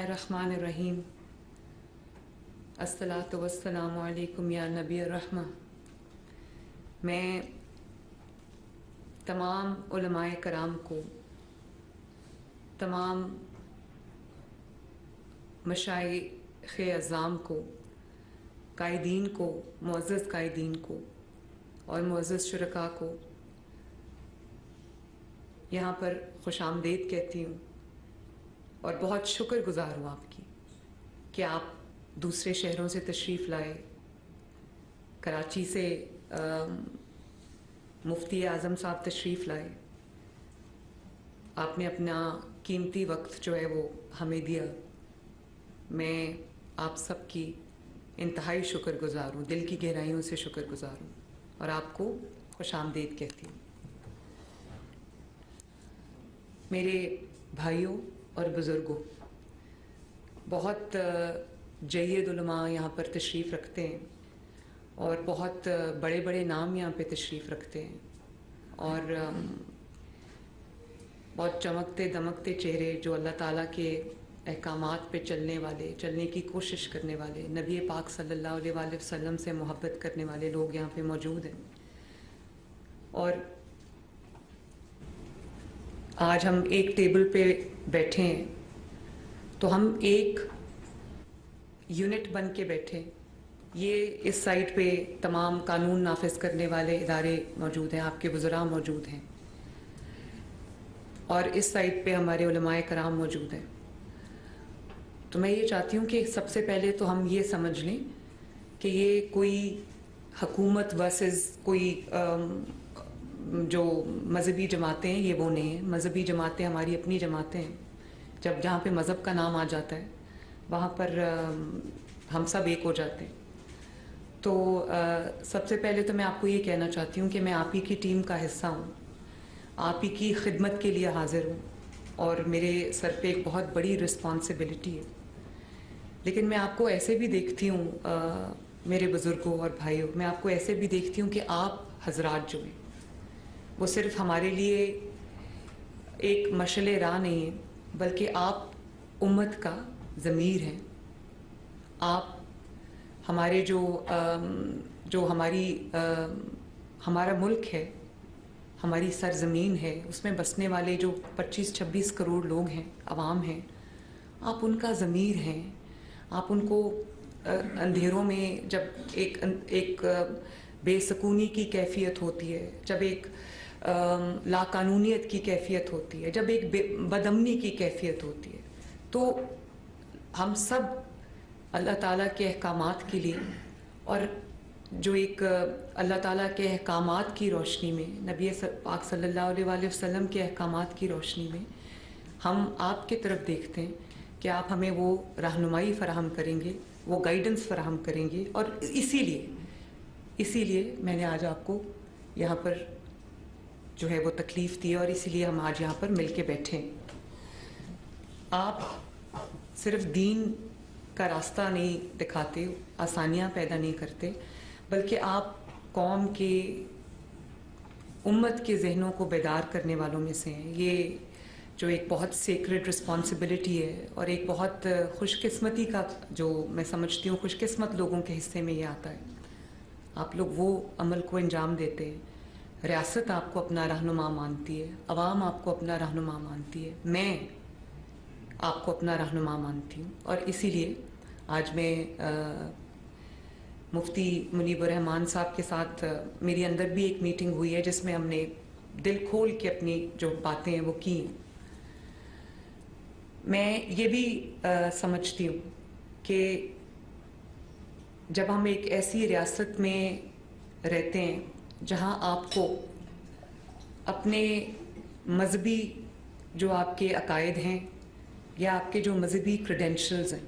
बिस्मिल्लाहिर्रहमानिर्रहीम। अस्सलातु वस्सलामु अलैकुम या नबी रहमा। मैं तमाम उलमाए कराम को, तमाम मशाइख़ अज़ाम को, कायदीन को, मुअज़्ज़ज़ कायदीन को और मुअज़्ज़ज़ शुरका को यहाँ पर खुशामदीद कहती हूँ और बहुत शुक्रगुज़ार हूँ आपकी कि आप दूसरे शहरों से तशरीफ़ लाए। कराची से मुफ्ती आज़म साहब तशरीफ़ लाए। आपने अपना कीमती वक्त जो है वो हमें दिया। मैं आप सब की इंतहाई शुक्रगुज़ार हूँ, दिल की गहराइयों से शुक्रगुज़ार हूँ और आपको खुशामदीद कहती हूँ। मेरे भाइयों और बुज़ुर्गों, बहुत जय्यद उलमा यहाँ पर तशरीफ़ रखते हैं और बहुत बड़े बड़े नाम यहाँ पे तशरीफ़ रखते हैं और बहुत चमकते दमकते चेहरे जो अल्लाह ताला के अहकामात पे चलने वाले, चलने की कोशिश करने वाले, नबी पाक सल्लल्लाहु अलैहि वसल्लम से मोहब्बत करने वाले लोग यहाँ पे मौजूद हैं। और आज हम एक टेबल पे बैठे हैं तो हम एक यूनिट बन के बैठे। ये इस साइड पे तमाम कानून नाफिज करने वाले इदारे मौजूद हैं, आपके वज़रा मौजूद हैं और इस साइड पे हमारे उलमाए कराम मौजूद हैं। तो मैं ये चाहती हूँ कि सबसे पहले तो हम ये समझ लें कि ये कोई हुकूमत वर्सेस कोई जो मज़हबी जमातें हैं, ये वो नहीं है। मज़हबी जमातें हमारी अपनी जमातें हैं। जहाँ पे मज़हब का नाम आ जाता है वहाँ पर हम सब एक हो जाते हैं। तो सबसे पहले तो मैं आपको ये कहना चाहती हूँ कि मैं आप ही की टीम का हिस्सा हूँ, आप ही की खिदमत के लिए हाजिर हूँ और मेरे सर पे एक बहुत बड़ी रिस्पॉन्सिबिलिटी है। लेकिन मैं आपको ऐसे भी देखती हूँ मेरे बुज़ुर्गों और भाइयों, मैं आपको ऐसे भी देखती हूँ कि आप हजरात जो हैं वो सिर्फ हमारे लिए एक मशले राह नहीं है, बल्कि आप उम्मत का ज़मीर हैं। आप हमारे जो हमारा मुल्क है, हमारी सरज़मीन है, उसमें बसने वाले जो 25-26 करोड़ लोग हैं, अवाम हैं, आप उनका ज़मीर हैं। आप उनको अंधेरों में जब एक बेसकूनी की कैफियत होती है, जब एक लाकानूनियत की कैफियत होती है, जब एक बदअमनी की कैफियत होती है, तो हम सब अल्लाह ताला के अहकामात के लिए और जो एक अल्लाह ताला के अहकामात की रोशनी में, नबी पाक सल्लल्लाहु अलैहि वसल्लम के अहकामात की रोशनी में हम आपके तरफ देखते हैं कि आप हमें वो रहनुमाई फ़राहम करेंगे, वो गाइडेंस फ़राहम करेंगे। और इसीलिए मैंने आज आपको यहाँ पर जो है वो तकलीफ़ दी और इसीलिए हम आज यहाँ पर मिल के बैठे हैं। आप सिर्फ दीन का रास्ता नहीं दिखाते, आसानियाँ पैदा नहीं करते, बल्कि आप कौम के, उम्मत के जहनों को बेदार करने वालों में से हैं। ये जो एक बहुत सेक्रेड रिस्पॉन्सिबिलिटी है और एक बहुत खुशकिस्मती का, जो मैं समझती हूँ खुशकिस्मत लोगों के हिस्से में ये आता है। आप लोग वो अमल को अंजाम देते हैं। रियासत आपको अपना रहनुमा मानती है, अवाम आपको अपना रहनुमा मानती है, मैं आपको अपना रहनुमा मानती हूँ। और इसीलिए आज मैं मुफ्ती मुनीब रहमान साहब के साथ मेरी अंदर भी एक मीटिंग हुई है जिसमें हमने दिल खोल के अपनी जो बातें हैं वो की। मैं ये भी समझती हूँ कि जब हम एक ऐसी रियासत में रहते हैं जहाँ आपको अपने मज़हबी जो आपके अकायद हैं या आपके जो मज़हबी क्रेडेंशियल्स हैं,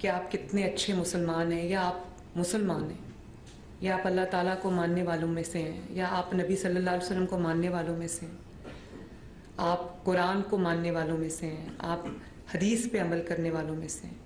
कि आप कितने अच्छे मुसलमान हैं, या आप मुसलमान हैं, या आप अल्लाह ताला को मानने वालों में से हैं, या आप नबी सल्लल्लाहु अलैहि वसल्लम को मानने वालों में से हैं, आप कुरान को मानने वालों में से हैं, आप हदीस पे अमल करने वालों में से हैं,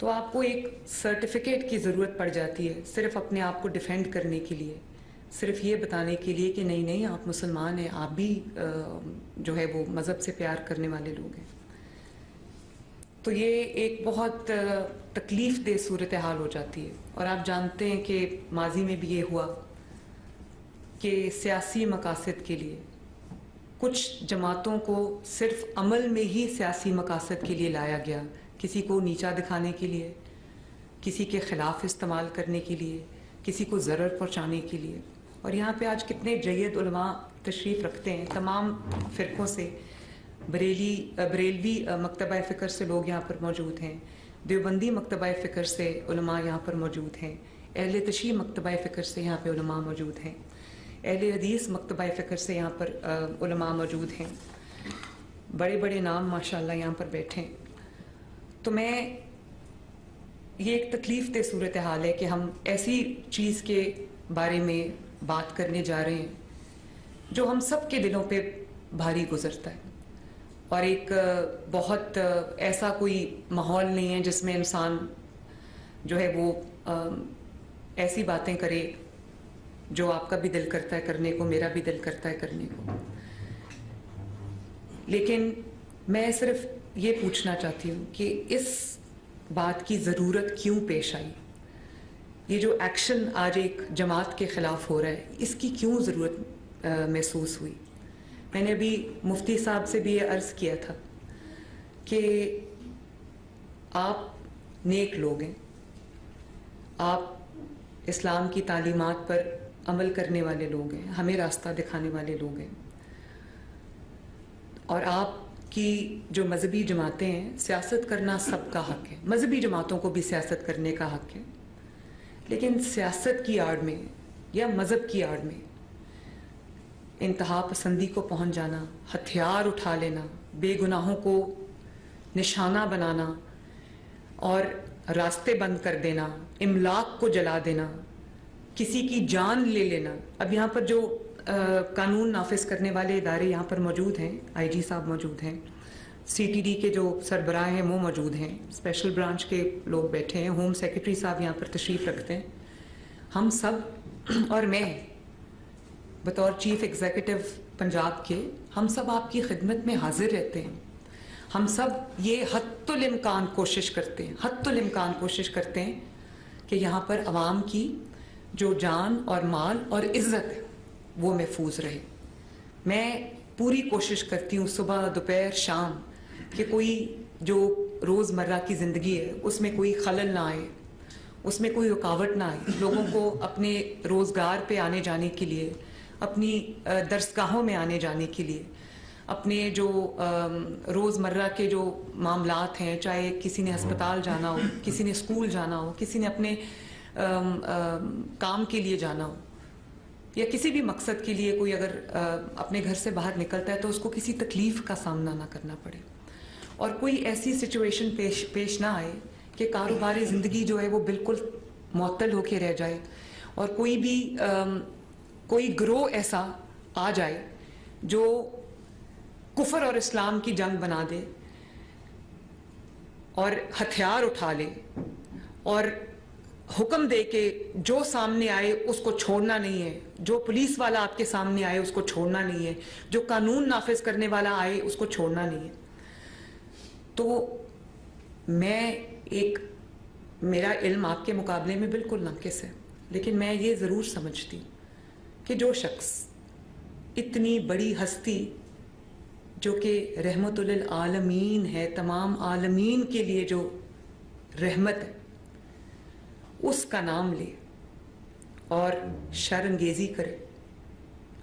तो आपको एक सर्टिफिकेट की ज़रूरत पड़ जाती है सिर्फ अपने आप को डिफेंड करने के लिए, सिर्फ ये बताने के लिए कि नहीं नहीं आप मुसलमान हैं, आप भी जो है वो मज़हब से प्यार करने वाले लोग हैं। تو یہ ایک بہت تکلیف دہ صورتحال ہو جاتی ہے. اور آپ جانتے ہیں کہ ماضی میں بھی یہ ہوا کہ سیاسی مقاصد کے لیے کچھ جماعتوں کو صرف عمل میں ہی سیاسی مقاصد کے لیے لایا گیا، کسی کو نیچا دکھانے کے لیے، کسی کے خلاف استعمال کرنے کے لیے، کسی کو ضرر پہنچانے کے لیے. اور یہاں پہ آج کتنے جید علماء تشریف رکھتے ہیں تمام فرقوں سے. بریلوی مکتبہ فکر سے لوگ یہاں پر موجود ہیں، دیوبندی مکتبہ فکر سے علماء یہاں پر موجود ہیں، اہل تشیع مکتبہ فکر سے یہاں پہ علماء موجود ہیں، اہل حدیث مکتبہ فکر سے یہاں پر علماء موجود ہیں. بڑے بڑے نام ماشاءاللہ یہاں پر بیٹھے ہیں. تو یہ ایک تکلیف دہ صورتحال ہے کہ ہم ایسی چیز کے بارے میں بات کرنے جا رہے ہیں جو ہم سب کے دلوں پہ بھاری گزرتا ہے، اور ایک بہت ایسا کوئی ماحول نہیں ہے جس میں انسان جو ہے وہ ایسی باتیں کرے جو آپ کا بھی دل کرتا ہے کرنے کو، میرا بھی دل کرتا ہے کرنے کو. لیکن میں صرف یہ پوچھنا چاہتی ہوں کہ اس بات کی ضرورت کیوں پیش آئی؟ یہ جو ایکشن آج ایک جماعت کے خلاف ہو رہا ہے، اس کی کیوں ضرورت محسوس ہوئی؟ میں نے ابھی مفتی صاحب سے بھی یہ عرض کیا تھا کہ آپ نیک لوگ ہیں، آپ اسلام کی تعلیمات پر عمل کرنے والے لوگ ہیں، ہمیں راستہ دکھانے والے لوگ ہیں، اور آپ کی جو مذہبی جماعتیں ہیں، سیاست کرنا سب کا حق ہے، مذہبی جماعتوں کو بھی سیاست کرنے کا حق ہے. لیکن سیاست کی آڑ میں یا مذہب کی آڑ میں انتہا پسندی کو پہنچ جانا، ہتھیار اٹھا لینا، بے گناہوں کو نشانہ بنانا اور راستے بند کر دینا، املاک کو جلا دینا، کسی کی جان لے لینا. اب یہاں پر جو قانون نافذ کرنے والے ادارے یہاں پر موجود ہیں، آئی جی صاحب موجود ہیں، سی ٹی ڈی کے جو سربراہ ہیں وہ موجود ہیں، اسپیشل برانچ کے لوگ بیٹھے ہیں، ہوم سیکرٹری صاحب یہاں پر تشریف رکھتے ہیں. ہم سب اور میں بطور چیف ایگزیکٹو پنجاب کے، ہم سب آپ کی خدمت میں حاضر رہتے ہیں. ہم سب یہ حتی الامکان کوشش کرتے ہیں کہ یہاں پر عوام کی جو جان اور مال اور عزت ہے وہ محفوظ رہے. میں پوری کوشش کرتی ہوں صبح دوپہر شام کہ کوئی جو روزمرہ کی زندگی ہے اس میں کوئی خلل نہ آئے، اس میں کوئی رکاوٹ نہ آئے. لوگوں کو اپنے روزگار پہ آنے جانے کے لیے، اپنی درسگاہوں میں آنے جانے کے لیے، اپنے جو روزمرہ کے جو معاملات ہیں، چاہے کسی نے ہسپتال جانا ہو، کسی نے اسکول جانا ہو، کسی نے اپنے کام کے لیے جانا ہو، یا کسی بھی مقصد کے لیے کوئی اگر اپنے گھر سے باہر نکلتا ہے تو اس کو کسی تکلیف کا سامنا نہ کرنا پڑے، اور کوئی ایسی سچویشن پیش نہ آئے کہ کاروباری زندگی جو ہے وہ بالکل معطل ہو کے رہ جائے، اور کوئی گروہ ایسا آ جائے جو کفر اور اسلام کی جنگ بنا دے اور ہتھیار اٹھا لے اور حکم دے کہ جو سامنے آئے اس کو چھوڑنا نہیں ہے، جو پولیس والا آپ کے سامنے آئے اس کو چھوڑنا نہیں ہے، جو قانون نافذ کرنے والا آئے اس کو چھوڑنا نہیں ہے. تو میرا علم آپ کے مقابلے میں بالکل ناقص ہے، لیکن میں یہ ضرور سمجھتی کہ جو شخص اتنی بڑی ہستی جو کہ رحمت للعالمین ہے، تمام عالمین کے لیے جو رحمت ہے، اس کا نام لے اور شر انگیزی کرے،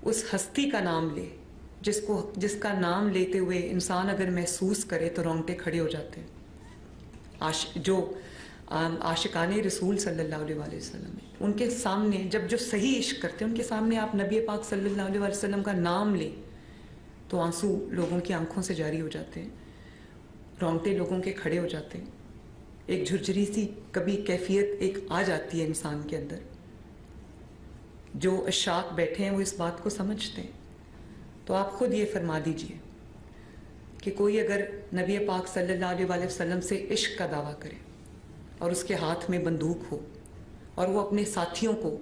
اس ہستی کا نام لے جس کا نام لیتے ہوئے انسان اگر محسوس کرے تو رونگٹے کھڑے ہو جاتے ہیں. جو عاشقان رسول صلی اللہ علیہ وآلہ وسلم ہیں، ان کے سامنے جو صحیح عشق کرتے ہیں، ان کے سامنے آپ نبی پاک صلی اللہ علیہ وآلہ وسلم کا نام لیں تو آنسو لوگوں کی آنکھوں سے جاری ہو جاتے ہیں، رونگٹے لوگوں کے کھڑے ہو جاتے ہیں، ایک جھرجھری سی کبھی کیفیت ایک آ جاتی ہے انسان کے اندر. جو عشاق بیٹھے ہیں وہ اس بات کو سمجھتے ہیں. تو آپ خود یہ فرما دیجئے کہ کوئی اگر نبی پاک صلی اللہ علیہ وآلہ وسلم سے عشق کا دعویٰ کرے اور اس کے ہاتھ میں بندوق ہو اور وہ اپنے ساتھیوں کو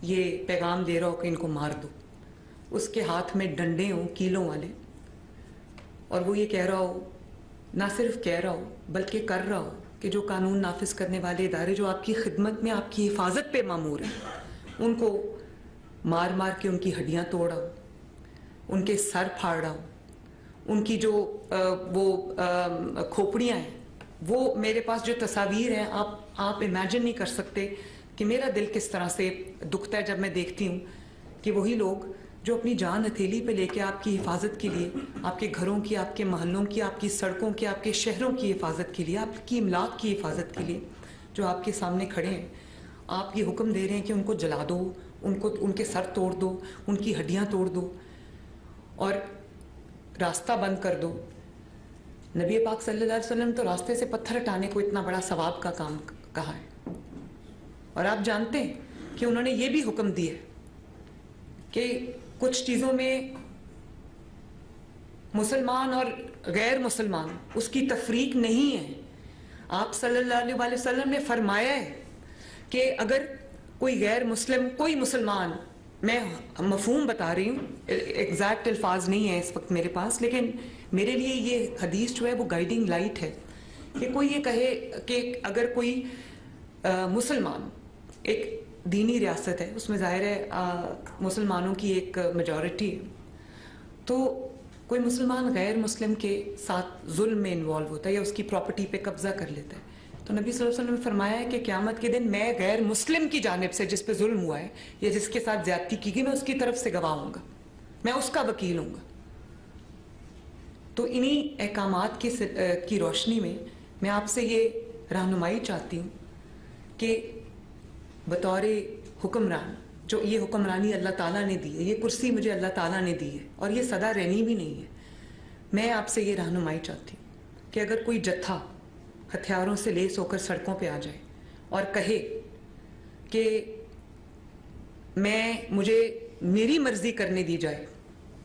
یہ پیغام دے رہا ہو کہ ان کو مار دو، اس کے ہاتھ میں ڈنڈے ہوں کیلوں والے، اور وہ یہ کہہ رہا ہو ना सिर्फ कह रहा हो बल्कि कर रहा हो कि जो कानून नाफिज करने वाले इदारे जो आपकी खिदमत में आपकी हिफाजत पे मामूर हैं उनको मार मार के उनकी हड्डियां तोड़ा, उनके सर फाड़ा, उनकी जो खोपड़ियां हैं, वो मेरे पास जो तस्वीर हैं आप इमेजिन नहीं कर सकते कि मेरा दिल किस तरह से दुखता है जब मैं देखती हूँ कि वही लोग जो अपनी जान हथेली पे लेके आपकी हिफाजत के लिए, आपके घरों की, आपके महल्लों की, आपकी सड़कों की, आपके शहरों की हिफाजत के लिए, आपकी इमलाक की हिफाजत के लिए जो आपके सामने खड़े हैं, आप ये हुक्म दे रहे हैं कि उनको जला दो, उनके सर तोड़ दो, उनकी हड्डियां तोड़ दो और रास्ता बंद कर दो। नबी पाक सल्लल्लाहु अलैहि वसल्लम तो रास्ते से पत्थर हटाने को इतना बड़ा सवाब का काम कहा है। और आप जानते हैं कि उन्होंने ये भी हुक्म दिया कि कुछ चीज़ों में मुसलमान और गैर मुसलमान उसकी तफरीक नहीं है। आप सल्लल्लाहु अलैहि वसल्लम ने फरमाया है कि अगर कोई गैर मुस्लिम, कोई मुसलमान, मैं मफहूम बता रही हूँ, एग्जैक्ट अल्फाज नहीं है इस वक्त मेरे पास, लेकिन मेरे लिए ये हदीस जो है वो गाइडिंग लाइट है कि कोई ये कहे कि अगर कोई मुसलमान, एक दीनी रियासत है, उसमें ज़ाहिर है मुसलमानों की एक मेजॉरिटी है, तो कोई मुसलमान गैर मुस्लिम के साथ जुल्म में इन्वॉल्व होता है या उसकी प्रॉपर्टी पे कब्जा कर लेता है, तो नबी सल्लल्लाहु अलैहि वसल्लम ने फरमाया है कि क़यामत के दिन मैं गैर मुस्लिम की जानिब से जिस पे जुल्म हुआ है या जिसके साथ ज्यादती की गई, मैं उसकी तरफ से गवाह हूँगा, मैं उसका वकील हूँगा। तो इन्हीं अहकामात की रोशनी में मैं आपसे ये रहनुमाई चाहती हूँ कि बतौर हुक्मरान, जो ये हुक्मरानी अल्लाह ताला ने दी है, ये कुर्सी मुझे अल्लाह ताला ने दी है और ये सदा रहनी भी नहीं है, मैं आपसे ये रहनुमाई चाहती हूँ कि अगर कोई जत्था हथियारों से लेस होकर सड़कों पे आ जाए और कहे कि मुझे मेरी मर्जी करने दी जाए,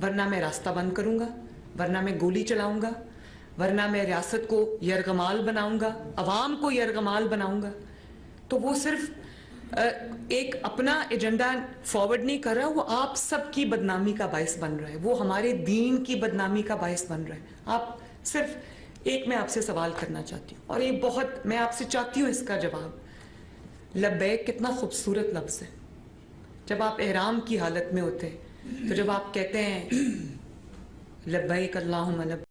वरना मैं रास्ता बंद करूँगा, वरना मैं गोली चलाऊँगा, वरना मैं रियासत को यरगमाल बनाऊँगा, अवाम को यरगमाल बनाऊँगा, तो वो सिर्फ एक अपना एजेंडा फॉरवर्ड नहीं कर रहा, वो आप सबकी बदनामी का बायस बन रहा है, वो हमारे दीन की बदनामी का बायस बन रहा है। आप सिर्फ एक मैं आपसे सवाल करना चाहती हूँ और ये बहुत मैं आपसे चाहती हूँ इसका जवाब। लब्बैक कितना खूबसूरत लफ्ज़ है। जब आप एहराम की हालत में होते हैं तो जब आप कहते हैं लब्बैक अल्लाहुम्मा लब्बैक,